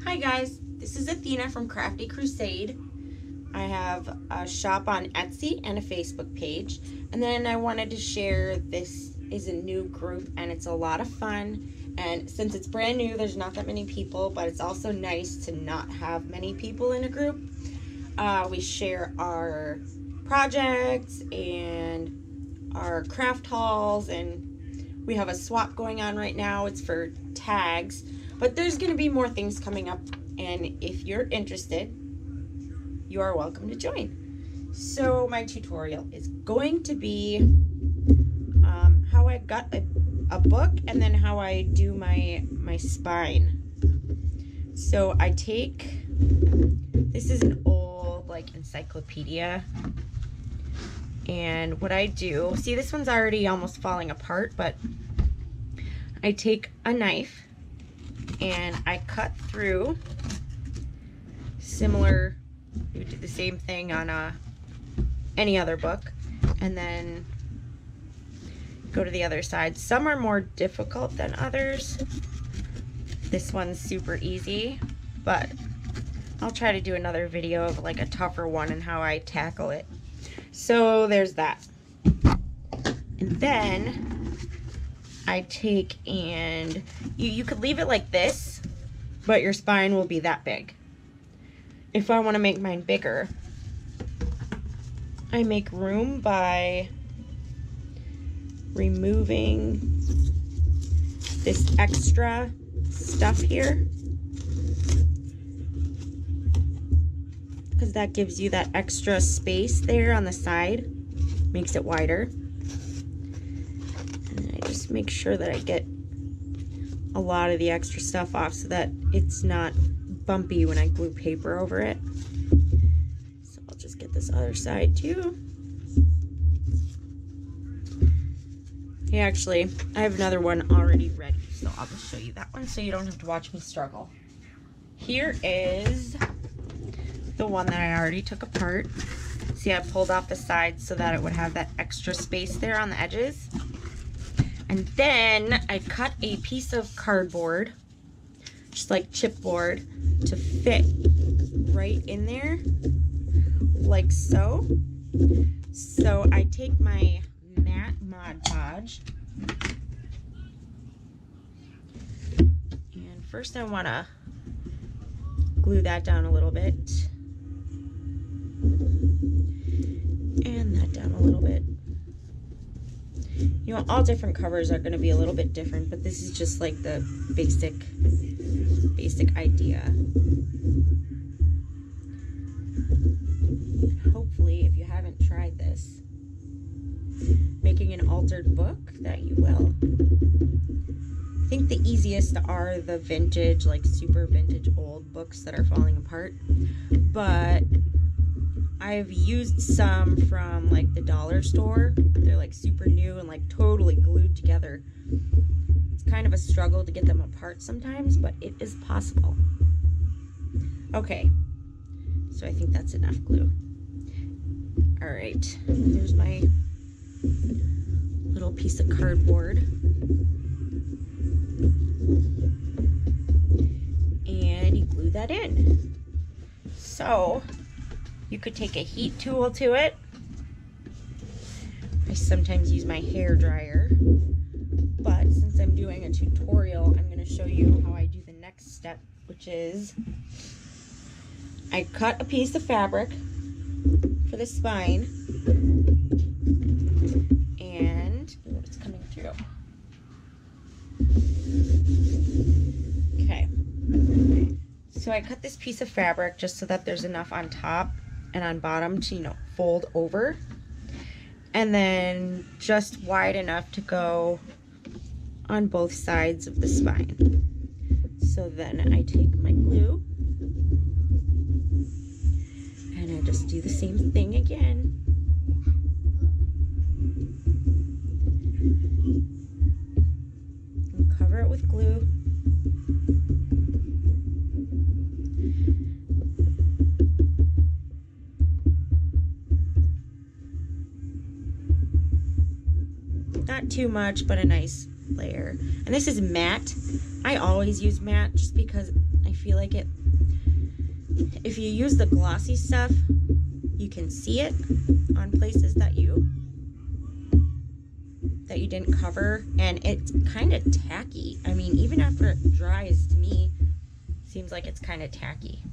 Hi guys, this is Athena from Crafty Crusade. I have a shop on Etsy and a Facebook page, and then I wanted to share this is a new group and it's a lot of fun, and since it's brand new there's not that many people, but it's also nice to not have many people in a group. We share our projects and our craft hauls, and we have a swap going on right now. It's for tags. But there's going to be more things coming up, and if you're interested, you are welcome to join. So my tutorial is going to be how I got a book and then how I do my spine. So I take, this is an old like encyclopedia, and what I do, see this one's already almost falling apart, but I take a knife and I cut through, similar, you would do the same thing on any other book, and then go to the other side. Some are more difficult than others. This one's super easy, but I'll try to do another video of like a tougher one and how I tackle it. So there's that. And then I take, and you could leave it like this, but your spine will be that big. If I want to make mine bigger, I make room by removing this extra stuff here, because that gives you that extra space there on the side, makes it wider. Just make sure that I get a lot of the extra stuff off so that it's not bumpy when I glue paper over it. So I'll just get this other side too. Hey, actually, I have another one already ready, so I'll just show you that one so you don't have to watch me struggle. Here is the one that I already took apart. See, I pulled off the sides so that it would have that extra space there on the edges. And then I cut a piece of cardboard, just like chipboard, to fit right in there, like so. So I take my matte Mod Podge, and first I want to glue that down a little bit, and that down a little bit. You know, all different covers are going to be a little bit different, but this is just like the basic idea. Hopefully, if you haven't tried this, making an altered book, that you will. I think the easiest are the vintage, like super vintage old books that are falling apart, but I've used some from like the dollar store. They're like super new and like totally glued together. It's kind of a struggle to get them apart sometimes, but it is possible. Okay, so I think that's enough glue. All right, here's my little piece of cardboard. And you glue that in. So you could take a heat tool to it. I sometimes use my hair dryer, but since I'm doing a tutorial, I'm going to show you how I do the next step, which is I cut a piece of fabric for the spine, and it's coming through. Okay, so I cut this piece of fabric just so that there's enough on top and on bottom to, you know, fold over, and then just wide enough to go on both sides of the spine. So then I take my glue and I just do the same thing again. And cover it with glue. Not too much, but a nice layer. And this is matte, I always use matte just because I feel like it, if you use the glossy stuff, you can see it on places that you didn't cover, and it's kind of tacky. I mean, even after it dries, to me, seems like it's kind of tacky.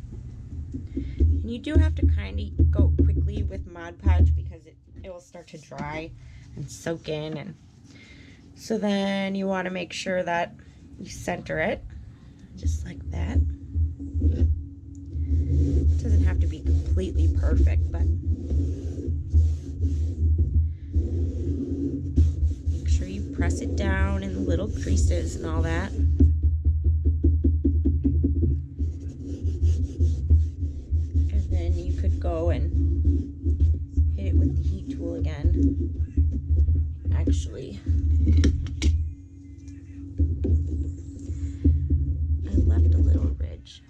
And you do have to kind of go quickly with Mod Podge because it will start to dry and soak in. And so then you want to make sure that you center it just like that. It doesn't have to be completely perfect, but make sure you press it down in the little creases and all that. And then you could go and hit it with the heat tool again. Actually, I left a little ridge.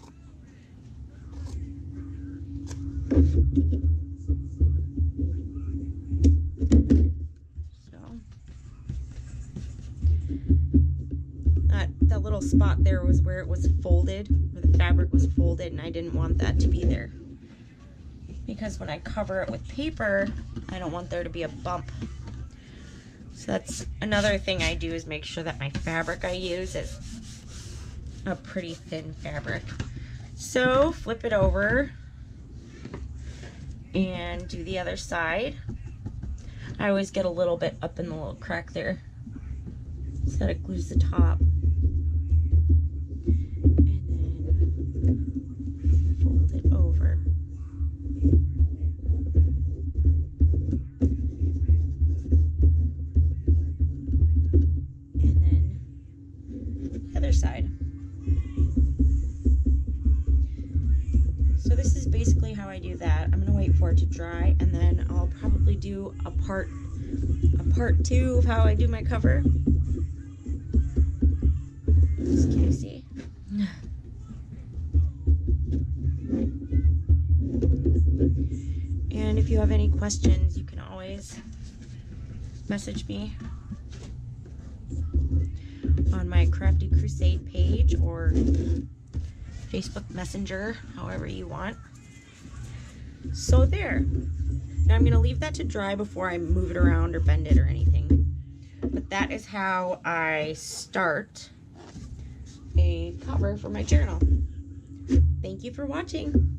So that little spot there was where it was folded, where the fabric was folded, and I didn't want that to be there because when I cover it with paper, I don't want there to be a bump. So that's another thing I do, is make sure that my fabric I use is a pretty thin fabric. So flip it over and do the other side. I always get a little bit up in the little crack there, so that it glues the top. And then fold it over. And then the other side. So this is basically how I do that. I'm gonna wait for it to dry, and then I'll probably do a part 2 of how I do my cover. Just can you see? And if you have any questions, you can always message me on my Crafty Crusade page or Facebook Messenger, however you want. So there. Now I'm going to leave that to dry before I move it around or bend it or anything. But that is how I start a cover for my journal. Thank you for watching.